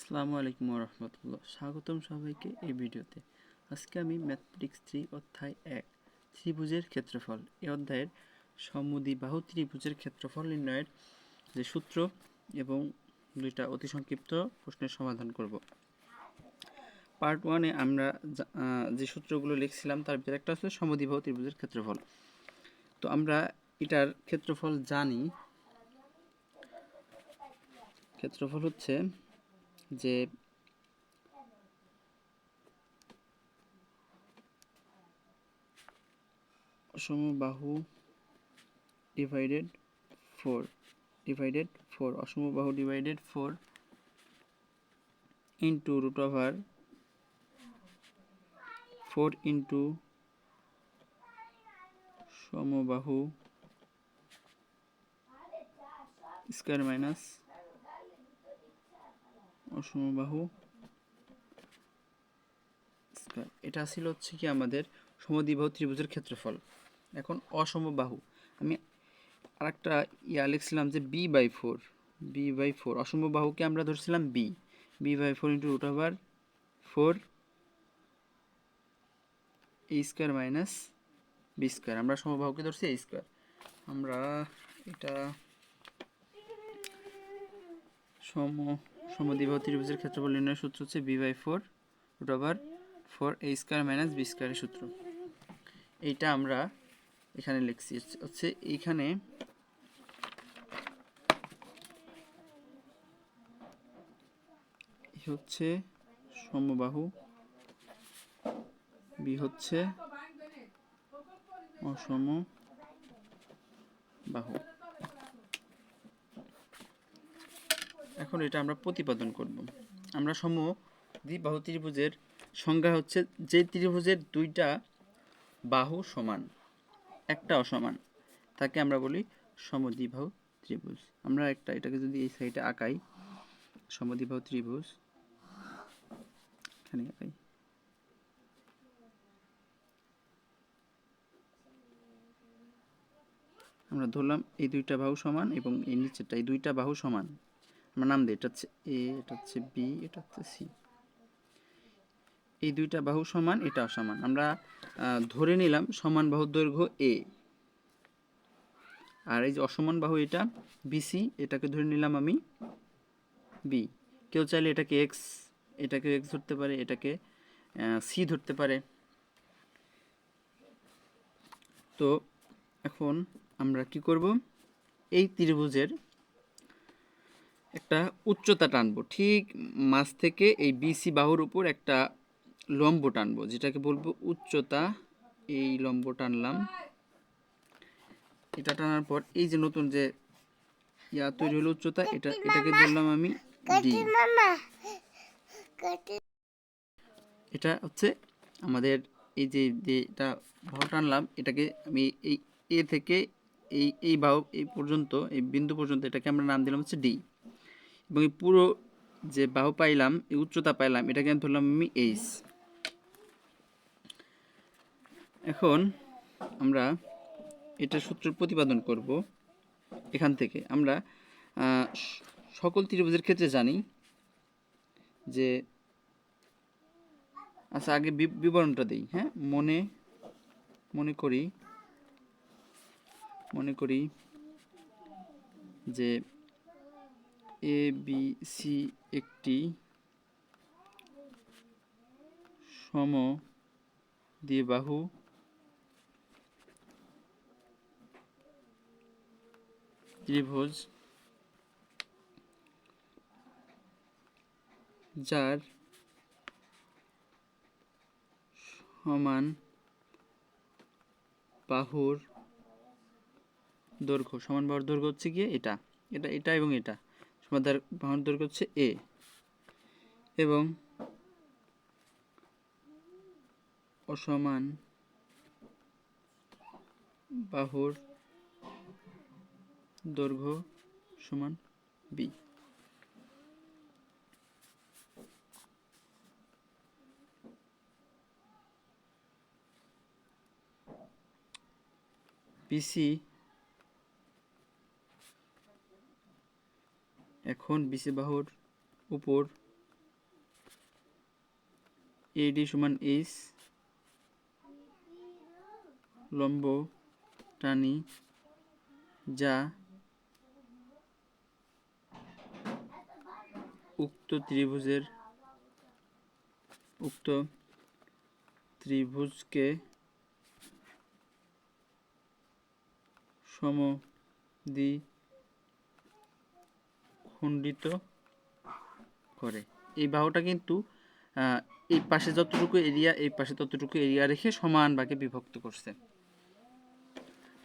আসসালামু আলাইকুম রহমতুল্লাহ, স্বাগতম সবাইকে এই ভিডিওতে। আজকে আমি ম্যাথমেটিক্স 3 অধ্যায় 1 ত্রিভুজের ক্ষেত্রফল এই অধ্যায়ের সমদ্বিবাহু ত্রিভুজের ক্ষেত্রফল নির্ণয়ের যে সূত্র এবং দুইটা অতি সংক্ষিপ্ত প্রশ্নের সমাধান করব। পার্ট 1-এ আমরা যে সূত্রগুলো লিখছিলাম তার ভিতরে একটা হচ্ছে সমদ্বিবাহু ত্রিভুজের ক্ষেত্রফল। তো আমরা এটার ক্ষেত্রফল জানি। ক্ষেত্রফল হচ্ছে যে সমবাহু ডিভাইডেড 4 অসমবাহু divided 4 into root over 4 into সমবাহু স্কয়ার মাইনাস অসমবাহু স্কয়ার। এটা ছিল হচ্ছে কি আমাদের সমদ্বিবাহু ত্রিভুজের ক্ষেত্রফল। এখন অসমবাহু আমি আরেকটা লিখছিলাম যে b/4 অসমবাহুকে আমরা ধরছিলাম b/4 into root over 4 a square minus b square. আমরা সমবাহুকে ধরছি a স্কয়ার। আমরা এটা সমদ্বিবাহু ত্রিভুজের ক্ষেত্রফল নির্ণয়ের সূত্র হচ্ছে b/4 root over 4 a square minus b স্কয়ারের সূত্র। এইটা আমরা এখানে লিখছি হচ্ছে এইখানে হচ্ছে সমবাহু, বি হচ্ছে অসমবাহু। এখন এটা আমরা প্রতিপাদন করব। আমরা সমদ্বিবাহু ত্রিভুজের সংজ্ঞা হচ্ছে যে ত্রিভুজের দুইটা বাহু সমান একটা অসমান তাকে আমরা বলি সমদ্বিবাহু ত্রিভুজ। আমরা এটাকে যদি এই সাইডে আঁকাই, সমদ্বিবাহু ত্রিভুজ এখানে আঁকাই, আমরা ধরলাম এই দুইটা বাহু সমান এবং এই নিচেরটা এই দুইটা বাহু সমান। আমরা নাম দিই, এটা হচ্ছে এ, এটা হচ্ছে বি, এটা হচ্ছে সি। এই দুইটা বাহু সমান, এটা অসমান। আমরা ধরে নিলাম সমান বাহুর দৈর্ঘ্য এ, আর এই যে অসমান বাহু এটা বিসি, এটাকে ধরে নিলাম আমি বি। কেউ চাইলে এটাকে এক্স ধরতে পারে, এটাকে সি ধরতে পারে। তো এখন আমরা কি করব, এই ত্রিভুজের একটা উচ্চতা টানবো, ঠিক মাঝ থেকে এই বিসি বাহুর উপর একটা লম্ব টানবো, যেটাকে বলবো উচ্চতা। এই লম্ব টানলাম, এটা টানার পর এই যে নতুন যে তৈরি হলো উচ্চতা, এটাকে ধরলাম আমি ডি। এটা হচ্ছে আমাদের এই যে এটা বাহু টানলাম, এটাকে আমি এই এ থেকে এই বাহু এই পর্যন্ত, এই বিন্দু পর্যন্ত, এটাকে আমরা নাম দিলাম হচ্ছে ডি। এবং এই পুরো যে বাহু পাইলাম, এই উচ্চতা পাইলাম, এটাকে আমি ধরলাম আমি এইচ। এখন আমরা এটা সূত্র প্রতিপাদন করব। এখান থেকে আমরা সকল ত্রিভুজের ক্ষেত্রে জানি যে, আচ্ছা আগে বিবরণটা দিই। হ্যাঁ, মনে করি যে এ বি সি একটি সমদ্বিবাহু ত্রিভুজ যার সমান বাহুর দৈর্ঘ্য হচ্ছে গিয়ে এটা এবং এটা সমান বাহুর দৈর্ঘ্য হচ্ছে এ, এবং অসমান বাহুর দৈর্ঘ্য সমান বি। বিসি এখন বিসি বাহুর উপর এডি সমান এইচ, লম্ব টানি যা উক্ত ত্রিভুজকে সমদ্বিখণ্ডিত করে। এই বাহুটা কিন্তু এই পাশে যতটুকু এরিয়া, এই পাশে ততটুকু এরিয়া রেখে সমান ভাগে বিভক্ত করছে।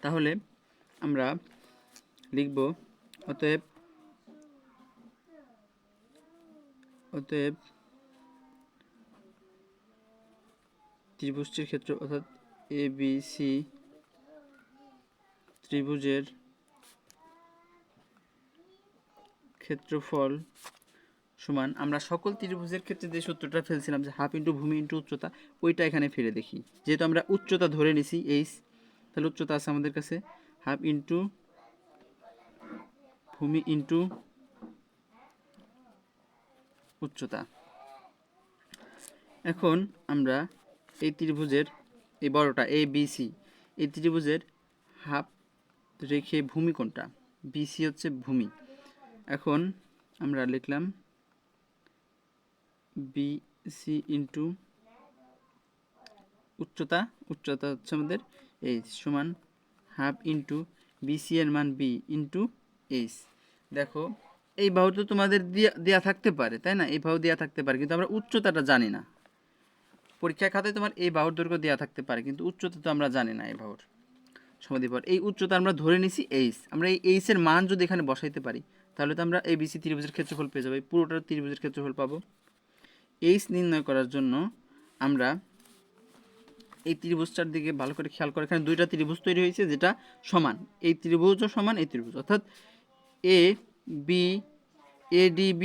তাহলে আমরা লিখব অতএব ত্রিভুজটির ক্ষেত্র অর্থাৎ ABC ত্রিভুজের ক্ষেত্রফল সমান, আমরা সকল ত্রিভুজের ক্ষেত্রে যে সূত্রটা ফেলছিলাম যে হাফ ইন্টু ভূমি ইন্টু উচ্চতা, ওইটা এখানে ফেলে দেখি। যেহেতু আমরা উচ্চতা ধরে নিছি এইচ, তাহলে উচ্চতা আছে আমাদের কাছে হাফ ইন্টু ভূমি ইন্টু উচ্চতা। এখন আমরা এই ত্রিভুজের এই বড়টা ABC, এই ত্রিভুজের হাফ রেখে ভূমি কোনটা, BC হচ্ছে ভূমি। এখন আমরা লিখলাম BC ইন্টু উচ্চতা হচ্ছে আমাদের এইচ সমান হাফ ইন্টু BC এর মান B ইন্টু এইচ। দেখো এই বাহু তো তোমাদের দেয়া থাকতে পারে, তাই না? এই বাহু দেয়া থাকতে পারে, কিন্তু আমরা উচ্চতাটা জানি না। পরীক্ষা খাতায় তোমার এই বাহুর দৈর্ঘ্য দেওয়া থাকতে পারে, কিন্তু উচ্চতা তো আমরা জানি না। এই বাহুর সমাধিপর এই উচ্চতা আমরা ধরে নিছি এইচ। আমরা এই এইচ এর মান যদি এখানে বসাইতে পারি, তাহলে তো আমরা ABC ত্রিভুজের ক্ষেত্রফল পেয়ে যাবো, পুরোটার ত্রিভুজের ক্ষেত্রফল পাবো। এইচ নির্ণয় করার জন্য আমরা এই ত্রিভুজটার দিকে ভালো করে খেয়াল করে, এখানে দুইটা ত্রিভুজ তৈরি হয়েছে যেটা সমান, এই ত্রিভুজও সমান এই ত্রিভুজ, অর্থাৎ ADB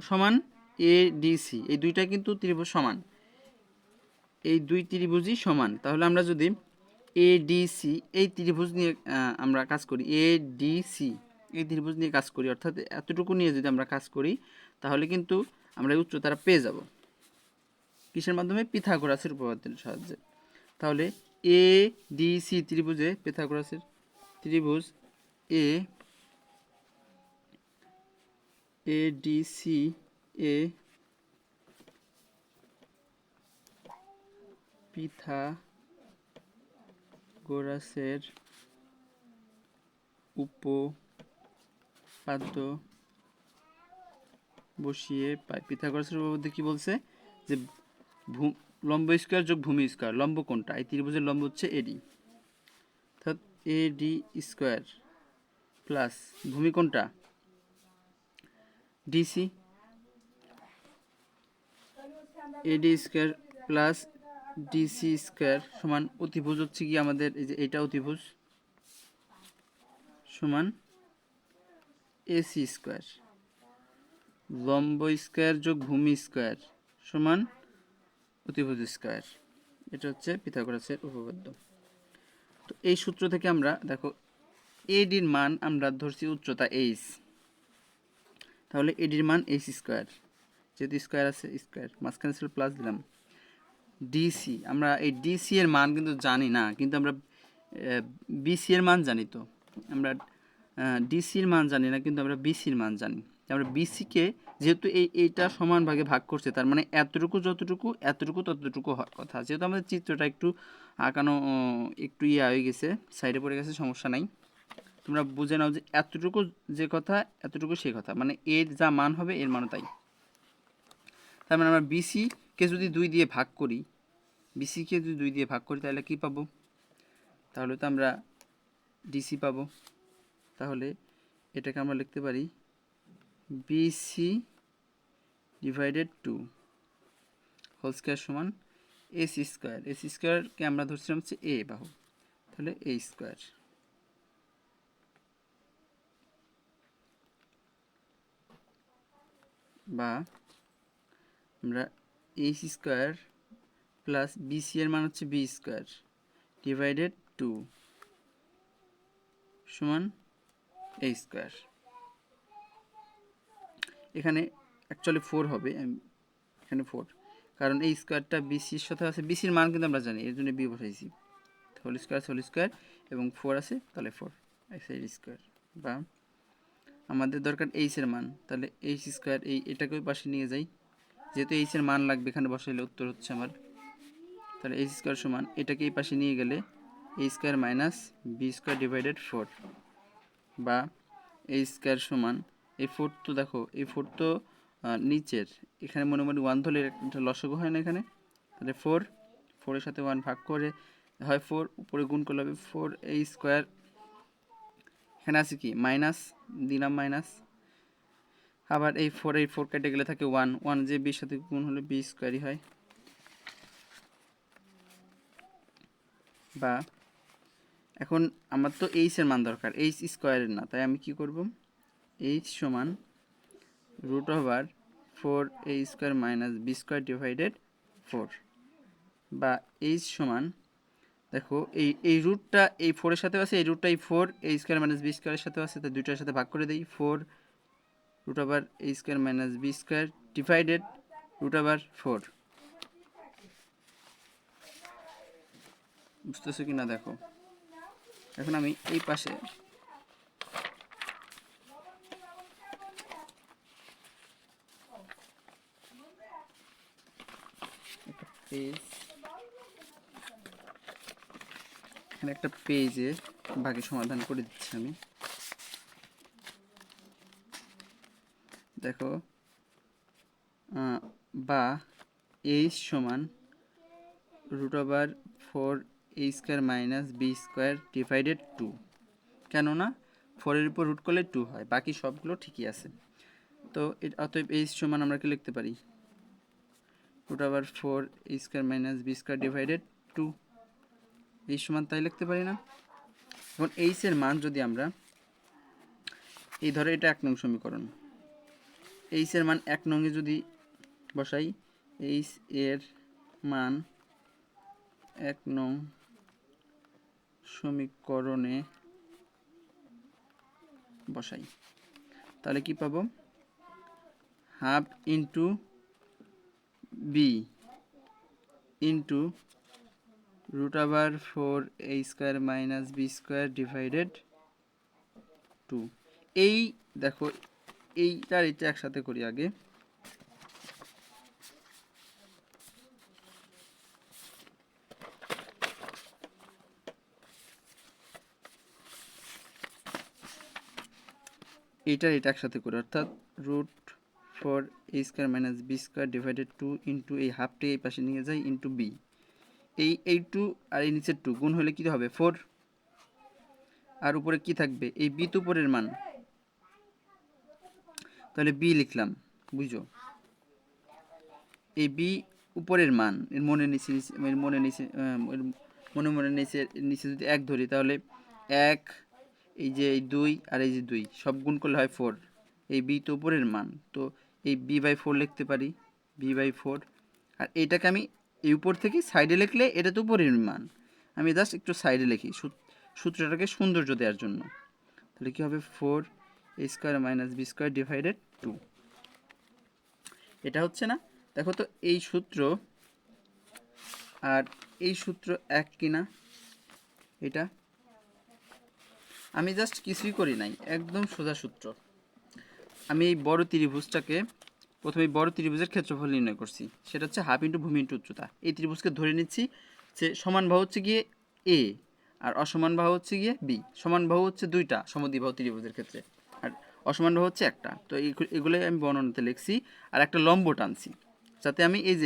সমান ADC, এই দুইটা কিন্তু ত্রিভুজ সমান, এই দুই ত্রিভুজই সমান। তাহলে আমরা যদি ADC এই ত্রিভুজ নিয়ে আমরা কাজ করি, ADC এই ত্রিভুজ নিয়ে কাজ করি, অর্থাৎ এতটুকু নিয়ে যদি আমরা কাজ করি, তাহলে কিন্তু আমরা এই উচ্চতাটা পেয়ে যাব। কিসের মাধ্যমে? পিথাগোরাসের উপপাদ্যের সাহায্যে। তাহলে ADC ত্রিভুজে পিথাগোরাসের ত্রিভুজ ADC পিথাগোরাসের উপপাদ্য বসিয়ে পাই। পিথাগোরাসের উপপাদ্য কি বলছে? যে লম্ব স্কয়ার যোগ ভূমি স্কয়ার, লম্ব কোনটা? এই ত্রিভুজের লম্ব হচ্ছে AD, অর্থাৎ AD স্কয়ার প্লাস ভূমি কোনটা? DC, AD square plus DC square সমান অতিভুজ হচ্ছে কি আমাদের এই যে এটা অতিভুজ সমান AC স্কয়ার, লম্ব স্কয়ার যোগ ভূমি স্কয়ার সমান অতিভুজ স্কয়ার। এটা হচ্ছে পিথাগোরাসের উপপাদ্য। তো এই সূত্র থেকে আমরা দেখো ADর মান আমরা ধরছি উচ্চতা এইচ, তাহলে ADর মান এইচ স্কয়ার, যেহেতু স্কয়ার আছে স্কয়ার, মাঝখানে ছিল প্লাস দিলাম। DC আমরা এই DC এর মান কিন্তু জানি না, কিন্তু আমরা BC এর মান জানি। তো আমরা DC এর মান জানি না, কিন্তু আমরা BC এর মান জানি। আমরা BC কে যেহেতু এইটা সমান ভাগে ভাগ করছে, তার মানে এতটুকু যতটুকু এতটুকু ততটুকু হওয়ার কথা। যেহেতু আমাদের চিত্রটা একটু আঁকানো একটু হয়ে গেছে, সাইডে পড়ে গেছে, সমস্যা নাই। তোমরা বুঝে নাও যে এতটুকু যে কথা এতটুকু সেই কথা, মানে এর যা মান হবে এর মানও তাই। তার মানে আমরা BC কে যদি 2 দিয়ে ভাগ করি, BC কে যদি 2 দিয়ে ভাগ করি, তাহলে কি পাবো? তাহলে তো আমরা DC পাবো। তাহলে এটাকে আমরা লিখতে পারি BC ডিভাইডেড 2 হোল স্কয়ার সমান AC স্কয়ার। AC স্কয়ারকে আমরা ধরছিলাম হচ্ছে A বাহু, তাহলে A স্কয়ার বা আমরা AC স্কয়ার প্লাস BC এর মান হচ্ছে B স্কয়ার ডিভাইডেড 2 সমান A স্কয়ার। এখানে অ্যাকচুয়ালি 4 হবে, এখানে 4, কারণ এই স্কোয়ারটা বিসির সাথে আছে, বিসির মান কিন্তু আমরা জানি, এর জন্য বি বসাইছি। হোল স্কোয়ার এবং 4 আছে, তাহলে 4 এর স্কোয়ার। বা আমাদের দরকার এইচের মান, তাহলে এইচ স্কোয়ার, এটাকে ওই পাশে নিয়ে যাই, যেহেতু এইচের মান লাগবে এখানে বসাইলে উত্তর হচ্ছে আমার। তাহলে এইচ স্কোয়ার সমান এটাকে এই পাশে নিয়ে গেলে A square minus B square divided 4, বা এ স্কোয়ার সমান এই 4 তো দেখো এই 4 তো নিচের, এখানে মোটামুটি 1 ধরলে একটা লসগু হয় না এখানে, তাহলে 4 এর সাথে 1 ভাগ করে হয় 4, উপরে গুণ করলে হবে 4 এ স্কোয়ার, এখানে আছে কি মাইনাস, দিলাম মাইনাস, আবার এই 4 কেটে গেলে থাকে 1 যে বির সাথে গুণ হলে বি স্কোয়ারই হয়। বা এখন আমার তো এইচের মান দরকার, এইচ স্কোয়ারের না, তাই আমি কি করব, এইচ সমান √4 A square minus B square divided 4, বা এইচ সমান দেখো এই রুটটা এই 4-এর সাথে আছে, এই রুটটা এই 4 এ স্কোয়ার মাইনাস বি স্কোয়ারের সাথে আছে, তো দুইটার সাথে ভাগ করে দিই, 4 √A square minus B square divided √4। বুঝতেছো কি না দেখো। এখন আমি এই পাশে এখানে একটা পেজে বাকি সমাধান করে দিচ্ছি আমি। দেখো বা এইচ সমান √4 A square minus B square divided 2, কেননা 4-এর উপর রুট করলে 2 হয়, বাকি সবগুলো ঠিকই আছে। তো অতএব এইচ সমান আমরা কি লিখতে পারি, √4 A square minus B square divided 2, এই সমান তাই লিখতে পারি না। এখন এইচের মান যদি আমরা এই ধরো এটা 1 নং সমীকরণ, এইচের মান 1 নংয়ে যদি বসাই, এইচ এর মান 1 নং সমীকরণে বসাই, তাহলে কি পাবো, half into B into √4 A square minus B square divided 2। এই দেখো এইটার এটা একসাথে করি আগে, এইটার এটা একসাথে করি, অর্থাৎ √4 A square minus B square divided 2 into এই হাফটি এই পাশে নিয়ে যাই ইন্টু বি, এই 2 আর এই নিচের 2 গুণ হলে কী হবে 4, আর উপরে কি থাকবে এই বি তো উপরের মান, তাহলে বি লিখলাম, বুঝো এই বি উপরের মান, এর মনে নিচে নিচে যদি 1 ধরি তাহলে 1, এই যে এই 2 আর এই যে 2 সব গুণ করলে হয় 4, এই বি তো উপরের মান, তো এই b/4 লিখতে পারি, b/4। আর এইটাকে আমি এই উপর থেকে সাইডে লিখলে এটা তো উপরের মান, আমি জাস্ট একটু সাইডে লিখি সূত্রটাকে সৌন্দর্য দেওয়ার জন্য, তাহলে কী হবে 4 A square minus B square divided 2, এটা হচ্ছে না। দেখো তো এই সূত্র আর এই সূত্র এক কিনা, এটা আমি জাস্ট কিছুই করি নাই, একদম সোজা সূত্র। আমি এই বড় ত্রিভুজটাকে প্রথমে বড় ত্রিভুজের ক্ষেত্রফল নির্ণয় করছি, সেটা হচ্ছে হাফ ইন্টু ভূমি ইন্টু উচ্চতা। এই ত্রিভুজকে ধরে নিচ্ছি যে সমান বাহু হচ্ছে গিয়ে এ আর অসমান বাহু হচ্ছে গিয়ে বি, সমান বাহু হচ্ছে দুইটা সমদ্বিবাহু ত্রিভুজের ক্ষেত্রে, আর অসমান বাহু হচ্ছে একটা, তো এগুলোই আমি বর্ণনাতে লিখছি, আর একটা লম্ব টানছি যাতে আমি এই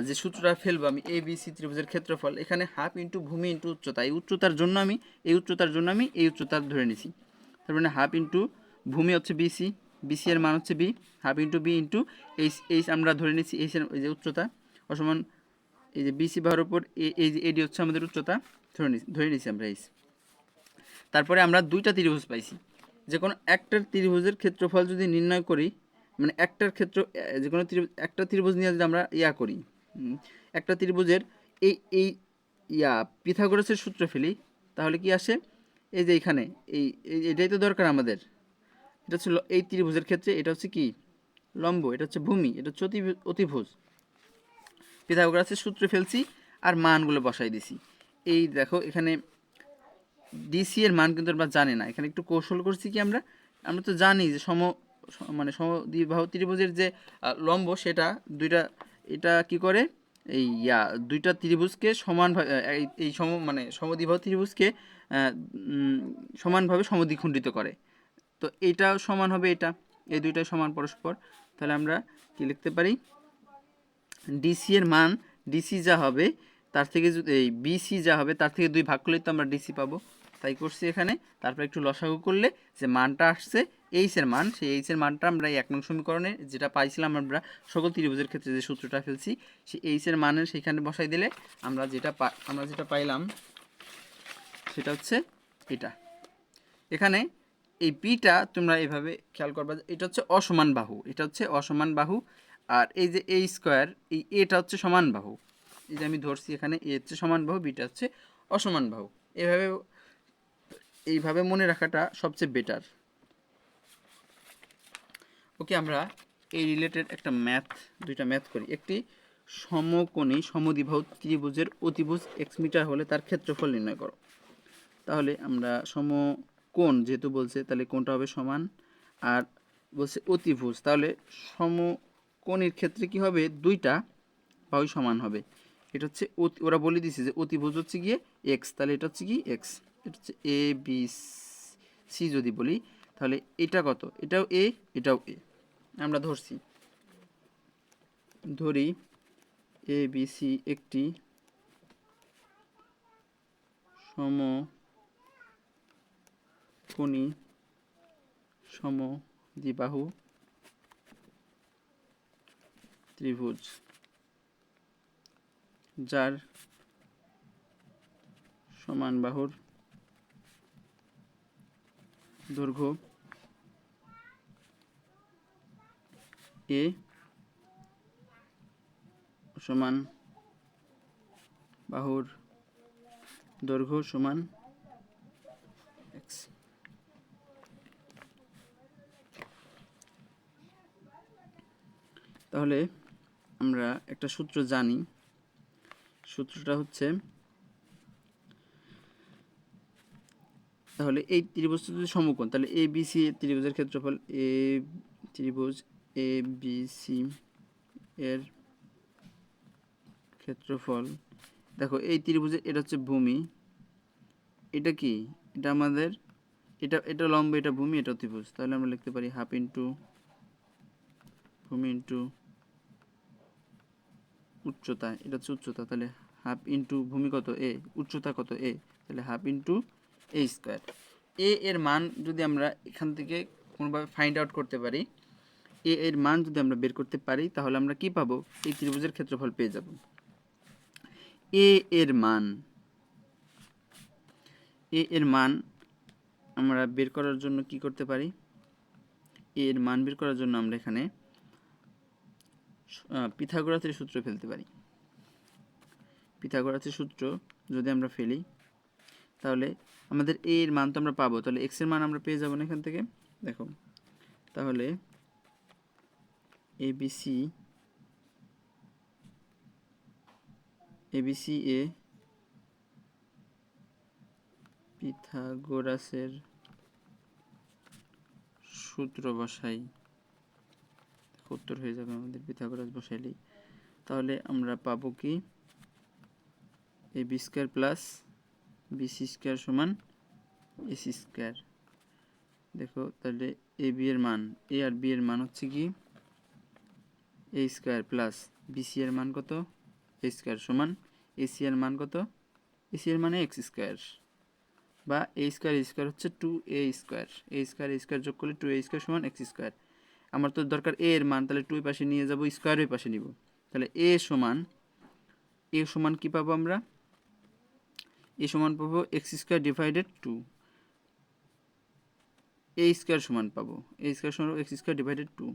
যে সূত্রটা ফেলবো আমি এ বি সি ত্রিভুজের ক্ষেত্রফল, এখানে হাফ ইন্টু ভূমি ইন্টু উচ্চতা, এই উচ্চতার জন্য আমি এই উচ্চতার ধরে নিছি, তার মানে হাফ ইন্টু ভূমি হচ্ছে বিসি, বিসি এর মান হচ্ছে B, half into B into H আমরা ধরে নিচ্ছি এইচের এই যে উচ্চতা অসমান, এই যে বিসি বাহুর উপর এই যে এডি হচ্ছে আমাদের উচ্চতা, ধরে নিচ্ছি আমরা এইচ। তারপরে আমরা দুইটা ত্রিভুজ পাইছি, যে কোনো একটার ত্রিভুজের ক্ষেত্রফল যদি নির্ণয় করি, মানে একটার ক্ষেত্র যে কোনো একটা ত্রিভুজ নিয়ে যদি আমরা করি, একটা ত্রিভুজের এই পিথাগোরাসের সূত্র ফেলি, তাহলে কি আসে, এই যে এখানে এটাই তো দরকার আমাদের, এটা হচ্ছে এই ত্রিভুজের ক্ষেত্রে এটা হচ্ছে কি লম্ব, এটা হচ্ছে ভূমি, এটা হচ্ছে অতিভুজ, পিথাগোরাসের সূত্র ফেলছি আর মানগুলো বসাই দিছি। এই দেখো এখানে ডিসি এর মান কিন্তু আমরা জানি না, এখানে একটু কৌশল করছি কি আমরা তো জানি যে মানে সমদ্বিবাহু ত্রিভুজের যে লম্ব সেটা দুইটা, এটা কি করে এই দুইটা ত্রিভুজকে সমানভাবে এই মানে সমদ্বিবাহু ত্রিভুজকে সমানভাবে সমদ্বিখণ্ডিত করে। তো এটা সমান হবে এটা, এই দুইটাই সমান পরস্পর। তাহলে আমরা কি লিখতে পারি, ডিসি এর মান ডিসি যা হবে তার থেকে যদি এই বিসি যা হবে তার থেকে 2 ভাগ করলে তো আমরা ডিসি পাবো, তাই করছি এখানে। তারপর একটু লসাগু করলে যে মানটা আসছে এইচ এর মান, সেই এইচ এর মানটা আমরা এই 1 নং সমীকরণে যেটা পাইছিলাম আমরা সকল ত্রিভুজের ক্ষেত্রে যে সূত্রটা ফেলছি সেই এইচ এর মানের সেখানে বসাই দিলে আমরা যেটা পাইলাম সেটা হচ্ছে এটা। এখানে এই পিটা তোমরা এভাবে খেয়াল করবা, এটা হচ্ছে অসমান বাহু, এটা হচ্ছে অসমান বাহু। আর এই যে এ স্কোয়ার, এই এটা হচ্ছে সমান বাহু। এই যে আমি ধরছি এখানে এ হচ্ছে সমান বাহু, বিটা হচ্ছে অসমান বাহু। এইভাবে মনে রাখাটা সবচেয়ে বেটার। ওকে, আমরা এই রিলেটেড একটা দুইটা ম্যাথ করি। একটি সমকোণী সমদ্বিবাহু ত্রিভুজের অতিভুজ এক্স মিটার হলে তার ক্ষেত্রফল নির্ণয় করো। তাহলে আমরা সমকোণ যেহেতু বলছে তাহলে কোণটা হবে সমান, আর বলছে অতিভুজ, তাহলে সমকোণের ক্ষেত্রে কি হবে, দুইটা বাহু সমান হবে। এটা হচ্ছে ওরা বলে দিছে যে অতিভুজ হচ্ছে গিয়ে এক্স, তাহলে এটা হচ্ছে কি এক্স, এটা হচ্ছে এ বি সি যদি বলি, তাহলে এটা কত, এটাও এ এটাও এ। আমরা ধরি এ বি সি একটি সমকোণী সমদ্বিবাহু ত্রিভুজ যার সমান বাহুর দৈর্ঘ্য এ সমান বাহুর দৈর্ঘ্য সমান এক্স। তাহলে আমরা একটা সূত্র জানি, সূত্রটা হচ্ছে, তাহলে এই ত্রিভুজটা যদি সমকোণ, তাহলে এ বি সি ত্রিভুজের ক্ষেত্রফল, ত্রিভুজ এ বি সি এর ক্ষেত্রফল, দেখো এই ত্রিভুজের এটা হচ্ছে ভূমি, এটা কি, এটা আমাদের এটা লম্ব, এটা ভূমি, এটা ত্রিভুজ। তাহলে আমরা লিখতে পারি হাফ ইন্টু ভূমি ইন্টু উচ্চতা, এটা হচ্ছে উচ্চতা, তাহলে হাফ ইন্টু ভূমি কত এ, উচ্চতা কত এ, তাহলে হাফ ইন্টু এ স্কোয়ার। এর মান যদি আমরা এখান থেকে কোনোভাবে ফাইন্ড আউট করতে পারি, এর মান যদি আমরা বের করতে পারি, তাহলে আমরা কি পাবো, এই ত্রিভুজের ক্ষেত্রফল পেয়ে যাব। এর মান আমরা বের করার জন্য কি করতে পারি, এর মান বের করার জন্য আমরা এখানে পিথাগোরাসের সূত্র ফেলতে পারি। পিথাগোরাসের সূত্র যদি আমরা ফেলি তাহলে আমাদের এর মান তো আমরা পাবো, তাহলে এক্স এর মান আমরা পেয়ে যাবো না এখান থেকে। দেখো তাহলে এবিসি এ পিথাগোরাসের সূত্র বসাই, উত্তর হয়ে যাবে আমাদের পিথাগোরাস বসাইলেই। তাহলে আমরা পাবো কি, A B square plus BC square সমান এসি স্কোয়ার। দেখো তাহলে এ বি এর মান, এ আর বি এর মান হচ্ছে কি এ স্কোয়ার প্লাস বিসি এর মান কত এ স্কোয়ার সমান এসি এর মান কত, এসি এর মানে এক্স স্কোয়ার, বা এ স্কোয়ার হচ্ছে 2a স্কোয়ার, এ স্কোয়ার যোগ করলে 2a স্কোয়ার সমান এক্স স্কোয়ার। আমার তো দরকার এ এর মান, তাহলে 2 এর পাশে নিয়ে যাব, স্কোয়ারের পাশে নিব, তাহলে এ সমান কি পাবো আমরা, এ সমান পাবো এক্স স্কোয়ার ডিভাইডেড 2, এ স্কোয়ার সমান পাবো এ স্কোয়ার সমান এক্স স্কোয়ার ডিভাইডেড 2।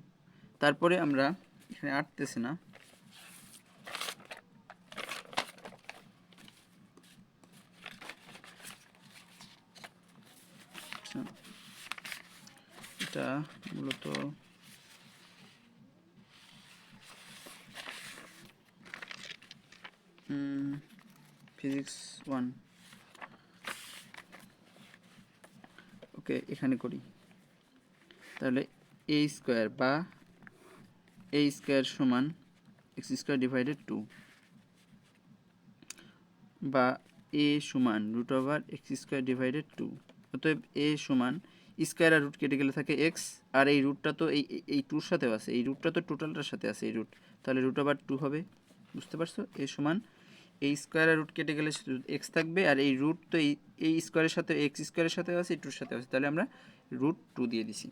তারপরে আমরা এখানে আটতেছে না, এটা মূলত ফিজিক্স 1 ওকে এখানে করি। তাহলে এ স্কোয়ার বা এ স্কোয়ার সমান এক্স স্কোয়ার ডিভাইডেড 2 বা এ সমান root over X square divided 2। অতএব এ সমান স্কোয়ার আর রুট কেটে গেলে থাকে এক্স, আর এই রুটটা তো এই টুর সাথেও আছে, এই রুটটা তো টোটালটার সাথে আছে এই রুট, তাহলে রুট ওভার 2 হবে। বুঝতে পারছো? এ সমান এই স্কোয়ার আর রুট কেটে গেলে এক্স থাকবে, আর এই রুট তো এই স্কোয়ারের সাথে এক্স স্কোয়ারের সাথে আছে, এই টুর সাথে আছে, তাহলে আমরা রুট 2 দিয়ে দিছি।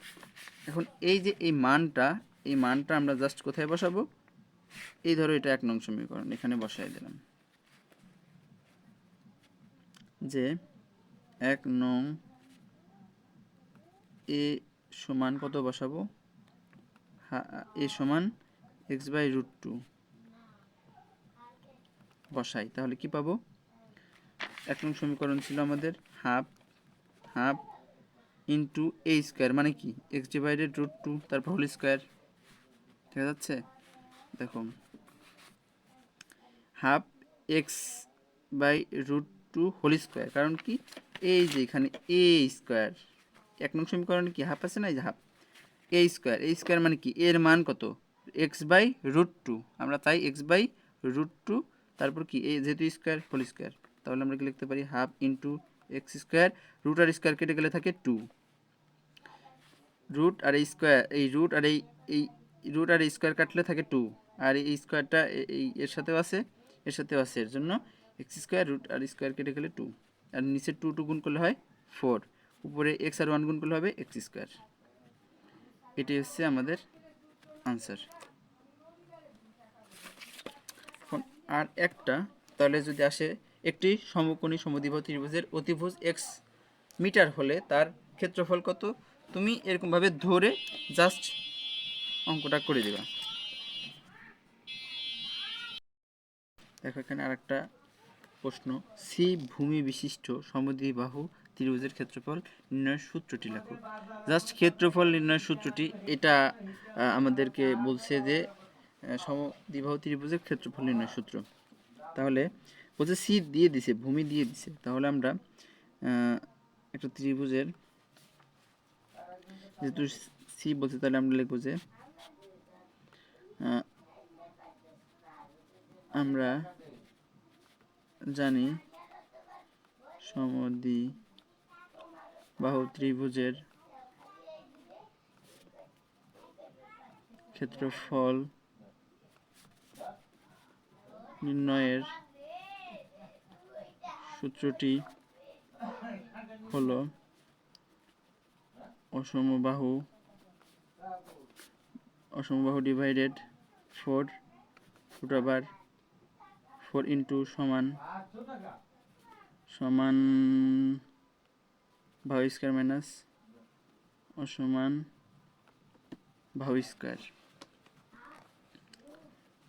এখন এই যে এই মানটা আমরা জাস্ট কোথায় বসাবো? এই ধরো এটা 1 নং সমীকরণ, এখানে বসাই দিলাম যে 1 নং এ সমান কত বসাবো? এ সমান এক্স বাই রুট 2 বসাই, তাহলে কি পাবো? 1 নং সমীকরণ ছিল আমাদের হাফ ইন্টু এ স্কোয়ার, মানে কি এক্স ডিভাইডেড রুট 2 তারপর হোল স্কোয়ার। ঠিক আছে, দেখো half X by root 2 whole square, কারণ কি এই যে এখানে এ স্কোয়ার 1 নং সমীকরণে কি হাফ আছে না, এই যে হাফ এ স্কোয়ার মানে কি এর মান কত? এক্স বাই রুট 2, আমরা তাই এক্স বাই রুট 2 তারপর কি এ যেহেতু স্কোয়ার হোল স্কোয়ার, তাহলে আমরা কি লিখতে পারি half into X square, root আর স্কোয়ার কেটে গেলে থাকে 2, রুট আর স্কোয়ার এই রুট আর এই রুট আর স্কোয়ার কাটলে থাকে 2, আর এই স্কোয়ারটা এর সাথেও আছে এর জন্য এক্স স্কোয়ার রুট আর স্কোয়ার কেটে গেলে 2, আর নিচে 2 গুণ করলে হয় 4, উপরে এক্স আর 1 গুণ করলে হবে এক্স স্কোয়ার। এটি হচ্ছে আমাদের আনসার। এখন আর একটা, তাহলে যদি আসে একটি সমকোণী সমদ্বিবাহু ত্রিভুজের অতিভুজ এক্স মিটার হলে তার ক্ষেত্রফল কত? তুমি এরকমভাবে ধরে জাস্ট অঙ্কটা করে দেবা। দেখো এখানে আরেকটা প্রশ্ন, সি ভূমি বিশিষ্ট সমদ্বিবাহু ত্রিভুজের ক্ষেত্রফল নির্ণয়ের সূত্রটি লেখো। জাস্ট ক্ষেত্রফল নির্ণয়ের সূত্রটি এটা আমাদেরকে বলছে যে সমদ্বিবাহু ত্রিভুজের ক্ষেত্রফল নির্ণয়ের সূত্র। তাহলে বলছে সি দিয়ে দিছে, ভূমি দিয়ে দিছে, তাহলে আমরা একটা ত্রিভুজের যেহেতু সি বলছে তাহলে আমরা লিখবো যে আমরা জানি সমদ্বিবাহু ত্রিভুজের ক্ষেত্রফল নির্ণয়ের সূত্রটি হলো অসমবাহু ডিভাইডেড 4 রুট ওভার 4 ইন্টু সমান বাহু স্কয়ার মাইনাস অসমান বাহু স্কয়ার।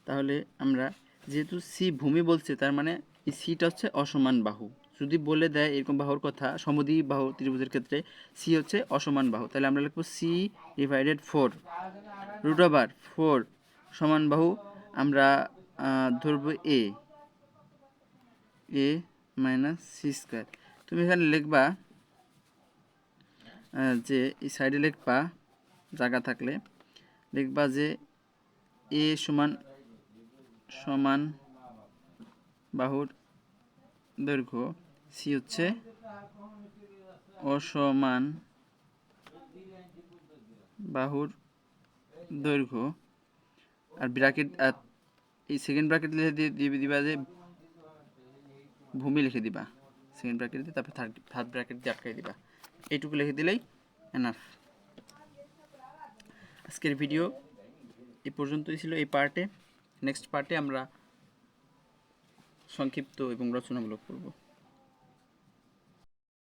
তাহলে আমরা যেহেতু সি ভূমি বলছে, তার মানে এই সিটা হচ্ছে অসমান বাহু। যদি বলে দেয় এরকম বাহুর কথা সমদ্বিবাহু ত্রিভুজের ক্ষেত্রে সি হচ্ছে অসমান বাহু, তাহলে আমরা লিখবো সি ডিভাইডেড 4 রুট ওভার 4 সমান বাহু আমরা ধরবো এ মাইনাস সি স্কয়ার। তুমি এখানে লিখবা যে এই সাইডে লিখবা জায়গা থাকলে লিখবা যে এ সমান বাহুর দৈর্ঘ্য, সি হচ্ছে অসমান বাহুর দৈর্ঘ্য, আর ব্র্যাকেট এই সেকেন্ড ব্র্যাকেট লিখে দিবা যে ভূমি লিখে দিবা সেকেন্ড ব্র্যাকেট দিয়ে, তারপর থার্ড ব্র্যাকেট দিয়ে আটকাই দিবা। এইটুকু লিখে দিলেই এনাফ। আজকের ভিডিও এই পর্যন্তই ছিল এই পার্টে। নেক্সট পার্টে আমরা সংক্ষিপ্ত এবং রচনামূলক করব।